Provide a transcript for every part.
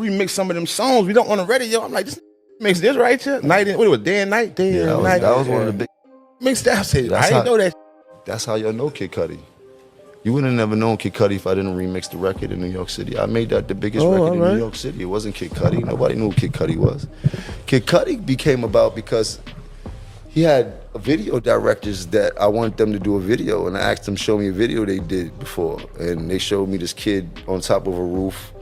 remix some of them songs we don't on the radio. I'm like, this mix this right here. Night, what it was, Day and Night? Day and Night. That was one of the big... Mix that. I said, I didn't know that. That's how y'all know Kid Cudi. You wouldn't have never known Kid Cudi if I didn't remix the record in New York City. I made that the biggest record in New York City. It wasn't Kid Cudi. Nobody knew who Kid Cudi was. Kid Cudi became about because he had video directors that I wanted them to do a video, and I asked them to show me a video they did before. And they showed me this kid on top of a roof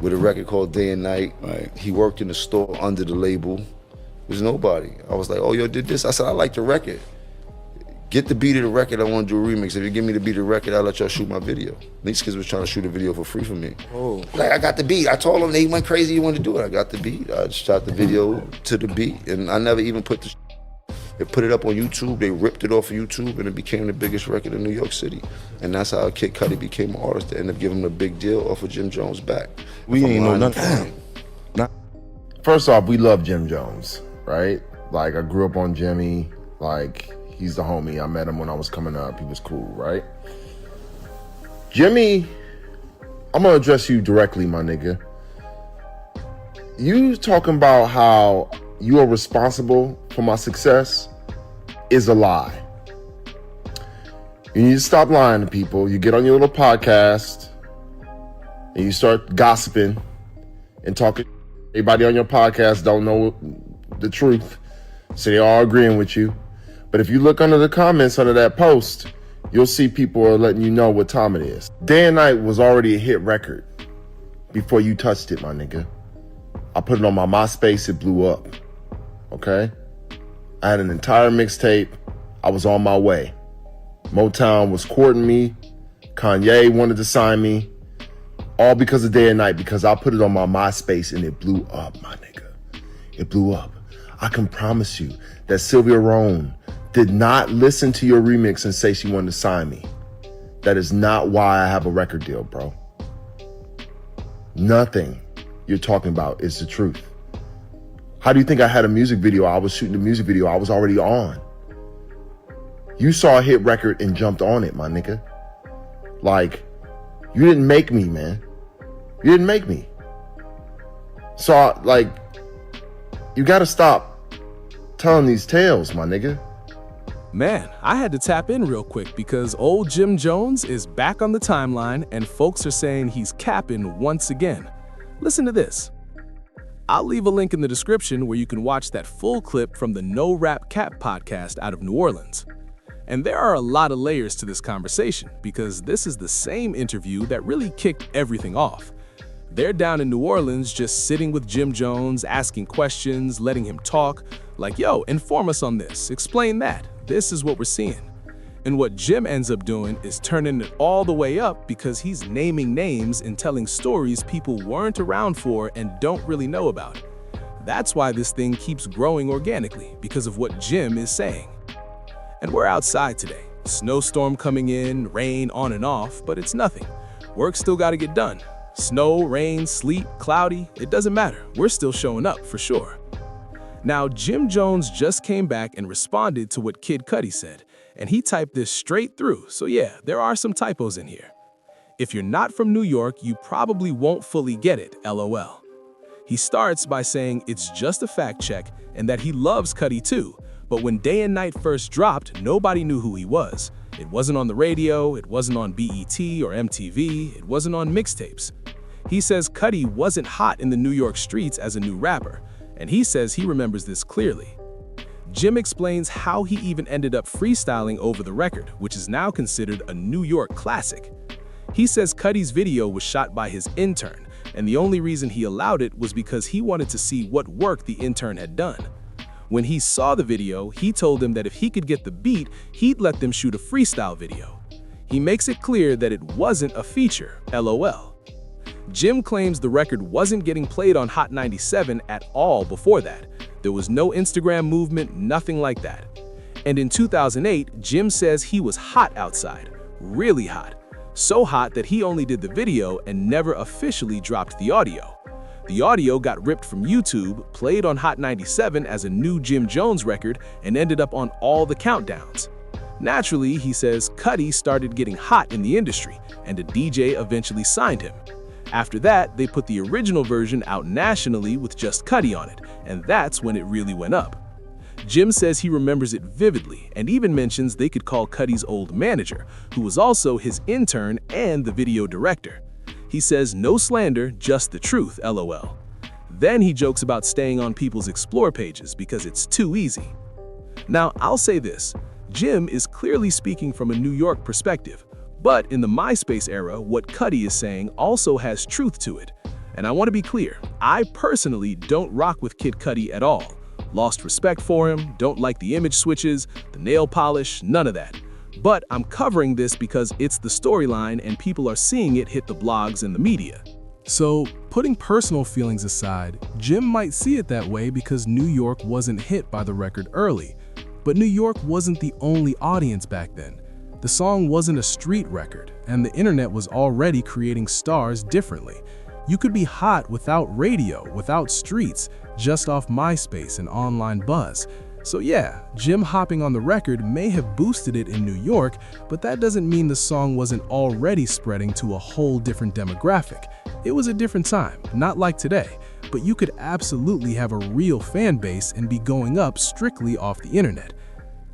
with a record called Day and Night. Right. He worked in the store under the label. It was nobody. I was like, oh, yo, did this? I said, I like the record. Get the beat of the record, I want to do a remix. If you give me the beat of the record, I'll let y'all shoot my video. These kids was trying to shoot a video for free for me. Oh. Like, I got the beat. I told them they went crazy, you wanted to do it. I got the beat. I shot the video to the beat, and I never even put they put it up on YouTube. They ripped it off of YouTube, and it became the biggest record in New York City. And that's how Kid Cudi became an artist. They ended up giving him a big deal off of Jim Jones' back. We ain't know nothing. First off, we love Jim Jones, right? Like, I grew up on Jimmy, like, he's the homie. I met him when I was coming up. He was cool, right? Jimmy, I'm gonna address you directly, my nigga. You talking about how you are responsible for my success is a lie. You need to stop lying to people. You get on your little podcast and you start gossiping and talking. Everybody on your podcast don't know the truth, so they all agreeing with you. But if you look under the comments under that post, you'll see people are letting you know what time it is. Day and Night was already a hit record before you touched it, my nigga. I put it on my MySpace, it blew up, okay? I had an entire mixtape. I was on my way. Motown was courting me. Kanye wanted to sign me. All because of Day and Night, because I put it on my MySpace and it blew up, my nigga. It blew up. I can promise you that Sylvia Rhone did not listen to your remix and say she wanted to sign me. That is not why I have a record deal, bro. Nothing you're talking about is the truth. How do you think I had a music video? I was shooting the music video. I was already on. You saw a hit record and jumped on it, my nigga. Like, you didn't make me, man. You didn't make me. So, like, you gotta stop telling these tales, my nigga. Man, I had to tap in real quick because old Jim Jones is back on the timeline and folks are saying he's capping once again. Listen to this. I'll leave a link in the description where you can watch that full clip from the No Rap Cap podcast out of New Orleans. And there are a lot of layers to this conversation because this is the same interview that really kicked everything off. They're down in New Orleans just sitting with Jim Jones, asking questions, letting him talk, like, yo, inform us on this, explain that. This is what we're seeing. And what Jim ends up doing is turning it all the way up because he's naming names and telling stories people weren't around for and don't really know about. That's why this thing keeps growing organically, because of what Jim is saying. And we're outside today. Snowstorm coming in, rain on and off, but it's nothing. Work still got to get done. Snow, rain, sleet, cloudy, it doesn't matter. We're still showing up for sure. Now, Jim Jones just came back and responded to what Kid Cudi said, and he typed this straight through, so yeah, there are some typos in here. If you're not from New York, you probably won't fully get it, LOL. He starts by saying it's just a fact check and that he loves Cudi too, but when Day and Night first dropped, nobody knew who he was. It wasn't on the radio, it wasn't on BET or MTV, it wasn't on mixtapes. He says Cudi wasn't hot in the New York streets as a new rapper, and he says he remembers this clearly. Jim explains how he even ended up freestyling over the record, which is now considered a New York classic. He says Cudi's video was shot by his intern, and the only reason he allowed it was because he wanted to see what work the intern had done. When he saw the video, he told him that if he could get the beat, he'd let them shoot a freestyle video. He makes it clear that it wasn't a feature, LOL. Jim claims the record wasn't getting played on Hot 97 at all before that. There was no Instagram movement, nothing like that. And in 2008, Jim says he was hot outside, really hot. So hot that he only did the video and never officially dropped the audio. The audio got ripped from YouTube, played on Hot 97 as a new Jim Jones record, and ended up on all the countdowns. Naturally, he says Cudi started getting hot in the industry, and a DJ eventually signed him. After that, they put the original version out nationally with just Cudi on it, and that's when it really went up. Jim says he remembers it vividly and even mentions they could call Cudi's old manager, who was also his intern and the video director. He says no slander, just the truth, LOL. Then he jokes about staying on people's explore pages because it's too easy. Now, I'll say this, Jim is clearly speaking from a New York perspective, but in the MySpace era, what Cudi is saying also has truth to it. And I want to be clear, I personally don't rock with Kid Cudi at all. Lost respect for him, don't like the image switches, the nail polish, none of that. But I'm covering this because it's the storyline and people are seeing it hit the blogs and the media. So, putting personal feelings aside, Jim might see it that way because New York wasn't hit by the record early. But New York wasn't the only audience back then. The song wasn't a street record, and the internet was already creating stars differently. You could be hot without radio, without streets, just off MySpace and online buzz. So yeah, Jim hopping on the record may have boosted it in New York, but that doesn't mean the song wasn't already spreading to a whole different demographic. It was a different time, not like today, but you could absolutely have a real fan base and be going up strictly off the internet.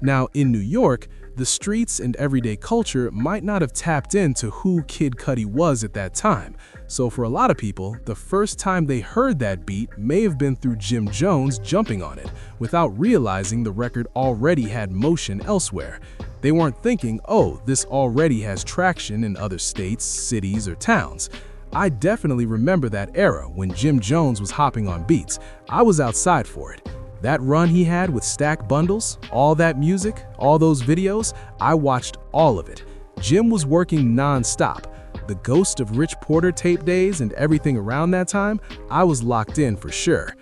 Now, in New York, the streets and everyday culture might not have tapped into who Kid Cudi was at that time. So for a lot of people, the first time they heard that beat may have been through Jim Jones jumping on it, without realizing the record already had motion elsewhere. They weren't thinking, oh, this already has traction in other states, cities, or towns. I definitely remember that era when Jim Jones was hopping on beats. I was outside for it. That run he had with stack bundles, all that music, all those videos, I watched all of it. Jim was working non-stop. The Ghost of Rich Porter tape days and everything around that time, I was locked in for sure.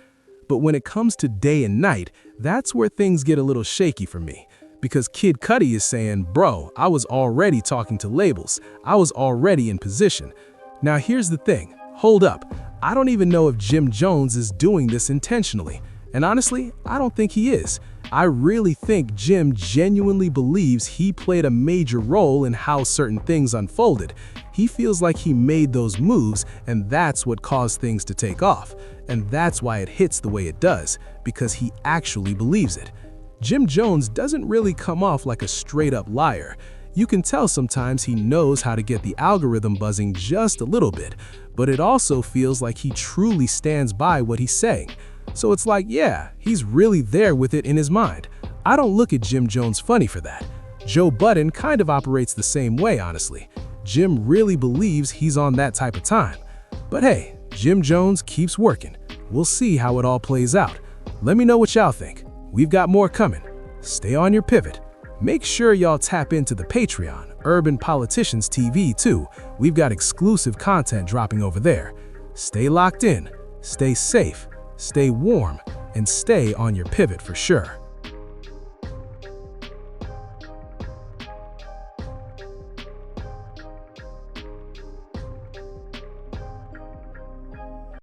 But when it comes to Day and Night, that's where things get a little shaky for me. Because Kid Cudi is saying, bro, I was already talking to labels. I was already in position. Now here's the thing, hold up. I don't even know if Jim Jones is doing this intentionally. And honestly, I don't think he is. I really think Jim genuinely believes he played a major role in how certain things unfolded. He feels like he made those moves, and that's what caused things to take off. And that's why it hits the way it does, because he actually believes it. Jim Jones doesn't really come off like a straight-up liar. You can tell sometimes he knows how to get the algorithm buzzing just a little bit, but it also feels like he truly stands by what he's saying. So it's like, yeah, he's really there with it in his mind. I don't look at Jim Jones funny for that. Joe Budden kind of operates the same way, honestly. Jim really believes he's on that type of time. But hey, Jim Jones keeps working. We'll see how it all plays out. Let me know what y'all think. We've got more coming. Stay on your pivot. Make sure y'all tap into the Patreon, Urban Politicians TV too. We've got exclusive content dropping over there. Stay locked in, stay safe, stay warm, and stay on your pivot for sure.